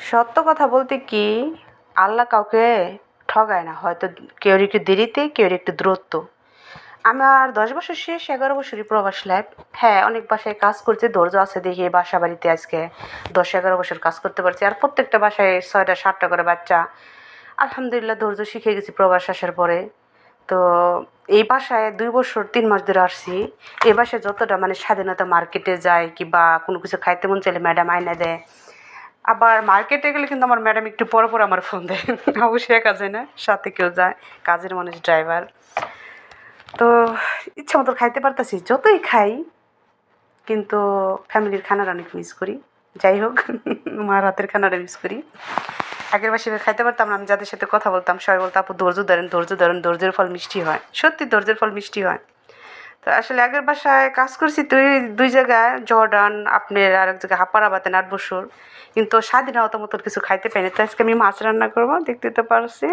সত্য কথা বলতে কি, আল্লাহ কাউকে ঠগায় না। হয়তো কেউর একটু দেরিতে, কেউর একটু দূরত্ব। আমার ১০ বছর শেষ, ১১ বছরই প্রবাস লাইফ। হ্যাঁ, অনেক বাসায় কাজ করছি, ধৈর্য আছে দেখে বাসা বাড়িতে আজকে ১০-১১ বছর কাজ করতে পারছি। আর প্রত্যেকটা বাসায় ৬টা-৭টা করে বাচ্চা। আলহামদুলিল্লাহ ধৈর্য শিখে গেছি প্রবাস আসার পরে। তো এই বাসায় ২ বছর ৩ মাস ধরে আসছি। এই বাসায় যতটা মানে স্বাধীনতা, মার্কেটে যাই কিংবা কোনো কিছু খাইতে মন চাইলে ম্যাডাম আইনা দেয়। আবার মার্কেটে গেলে কিন্তু আমার ম্যাডাম একটু পর পর আমার ফোন দেয়। অবশ্যই একা যায় না, সাথে কেউ যায়, কাজের মানুষ, ড্রাইভার। তো ইচ্ছা মতো খাইতে পারতাছি, যতই খাই কিন্তু ফ্যামিলির খানার অনেক মিস করি। যাই হোক, মার হাতের খানাটা মিস করি। আগের বার সেভাবে খাইতে পারতাম না। আমি যাদের সাথে কথা বলতাম সবাই বলতো, আপু ধৈর্য ধরেন, ধৈর্য ধরেন, ধৈর্যের ফল মিষ্টি হয়। সত্যি ধৈর্যের ফল মিষ্টি হয়। তো আসলে আগের বাসায় কাজ করছি দুই জায়গায়, জর্ডান আপনার আর এক জায়গায় হাপারাবাতে ৮ বছর। কিন্তু স্বাধীনতা মতো কিছু খাইতে পাইনি। তো আজকে আমি মাছ রান্না করবো, দেখতে তো পারছি।